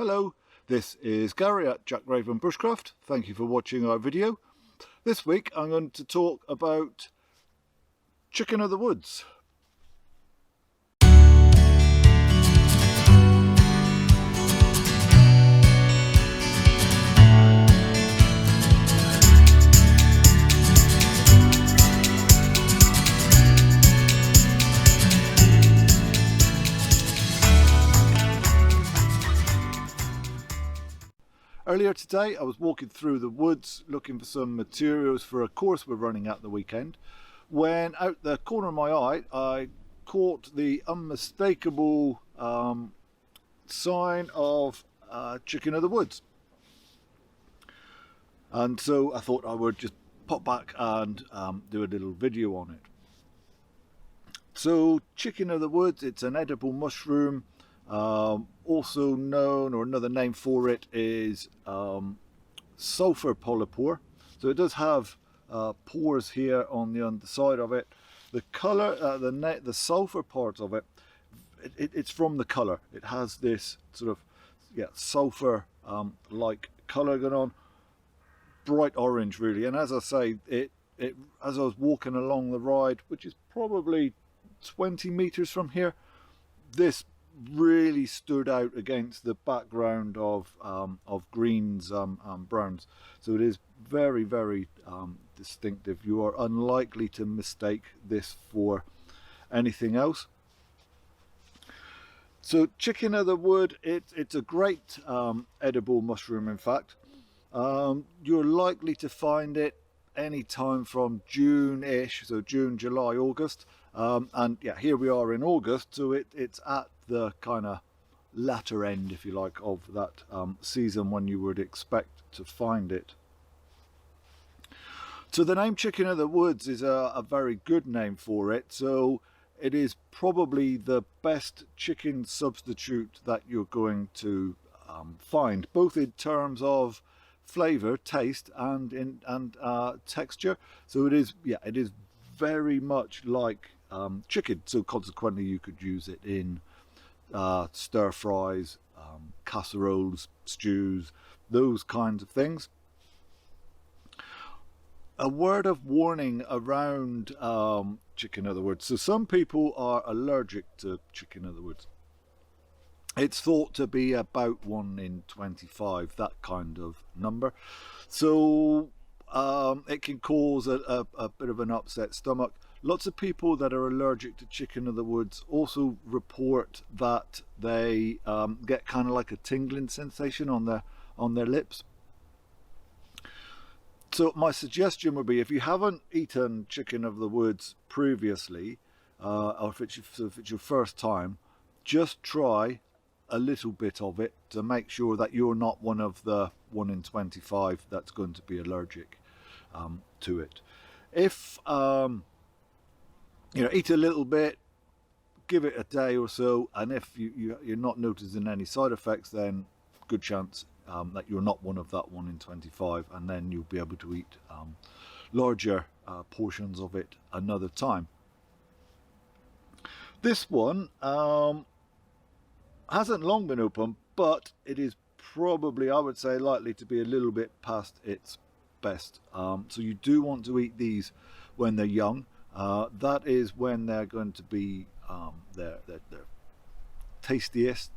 Hello, this is Gary at Jack Raven Bushcraft. Thank you for watching our video. This week I'm going to talk about chicken of the woods. Earlier today I was walking through the woods looking for some materials for a course we're running at the weekend, when out the corner of my eye I caught the unmistakable sign of chicken of the woods. And so I thought I would just pop back and do a little video on it. So chicken of the woods, it's an edible mushroom. Also known, or another name for it is sulfur polypore. So it does have pores here on the underside of it. The color, the sulfur part of it, it's from the color. It has this sort of sulfur like color going on, bright orange really. And as I say, as I was walking along the ride, which is probably 20 meters from here, this really stood out against the background of greens and browns. So it is very, very distinctive. You are unlikely to mistake this for anything else. So chicken of the wood, it's a great edible mushroom. In fact, you're likely to find it any time from June-ish, so June, July, August. And yeah, here we are in August, so it's at the kind of latter end, if you like, of that season when you would expect to find it. So the name chicken of the woods is a very good name for it. So it is probably the best chicken substitute that you're going to find, both in terms of flavor, taste, and texture. So it is very much like chicken, so consequently you could use it in stir fries, casseroles, stews, those kinds of things. A word of warning around chicken of the woods. So some people are allergic to chicken of the woods. It's thought to be about 1 in 25, that kind of number. So it can cause a bit of an upset stomach. Lots of people that are allergic to chicken of the woods also report that they get kind of like a tingling sensation on their lips. So my suggestion would be, if you haven't eaten chicken of the woods previously, or if it's your first time, just try a little bit of it to make sure that you're not one of the 1 in 25 that's going to be allergic to it. If eat a little bit, give it a day or so, and if you're not noticing any side effects, then good chance that you're not one of that 1 in 25, and then you'll be able to eat larger portions of it another time. This one hasn't long been open, but it is probably, I would say, likely to be a little bit past its best. So you do want to eat these when they're young. That is when they're going to be their tastiest.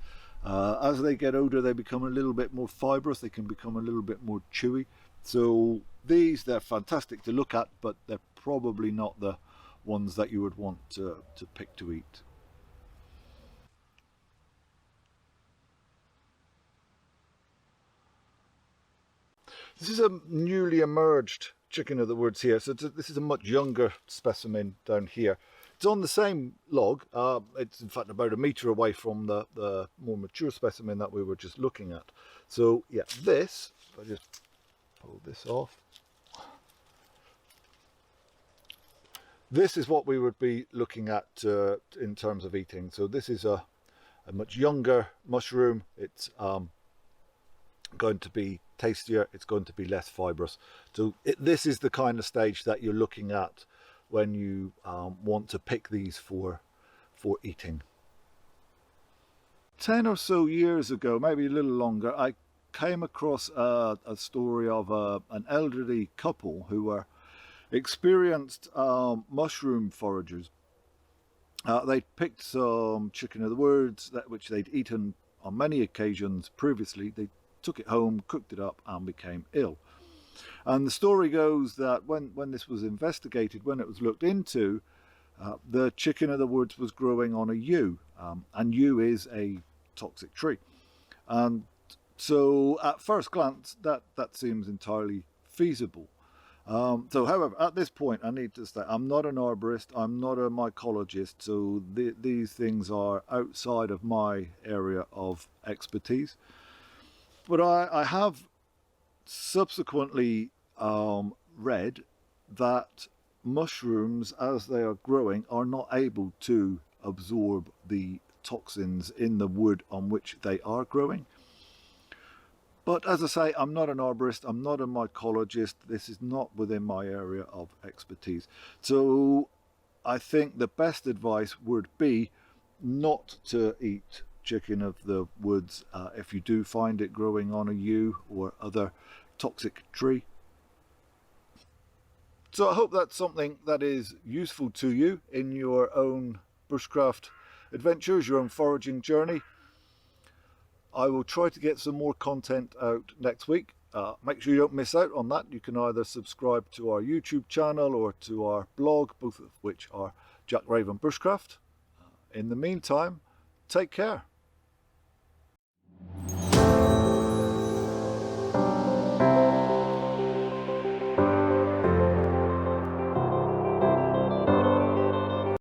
As they get older, they become a little bit more fibrous. They can become a little bit more chewy. So they're fantastic to look at, but they're probably not the ones that you would want to pick to eat. This is a newly emerged chicken of the woods here. So this is a much younger specimen down here. It's on the same log. It's in fact about 1 meter away from the more mature specimen that we were just looking at. So yeah, this, if I just pull this off, this is what we would be looking at in terms of eating. So this is a much younger mushroom. It's going to be tastier, it's going to be less fibrous. So this is the kind of stage that you're looking at when you want to pick these for eating. 10 or so years ago, maybe a little longer, I came across a story of an elderly couple who were experienced mushroom foragers. They'd picked some chicken of the woods, which they'd eaten on many occasions previously. They took it home, cooked it up, and became ill. And the story goes that when this was investigated, when it was looked into, the chicken of the woods was growing on a yew, and yew is a toxic tree. And so at first glance, that seems entirely feasible. So, however, at this point, I need to say I'm not an arborist, I'm not a mycologist, so these things are outside of my area of expertise. But I have subsequently read that mushrooms, as they are growing, are not able to absorb the toxins in the wood on which they are growing. But as I say, I'm not an arborist, I'm not a mycologist, this is not within my area of expertise. So I think the best advice would be not to eat chicken of the woods if you do find it growing on a yew or other toxic tree. So I hope that's something that is useful to you in your own bushcraft adventures, your own foraging journey. I will try to get some more content out next week. Make sure you don't miss out on that. You can either subscribe to our YouTube channel or to our blog, both of which are Jack Raven Bushcraft. In the meantime, take care.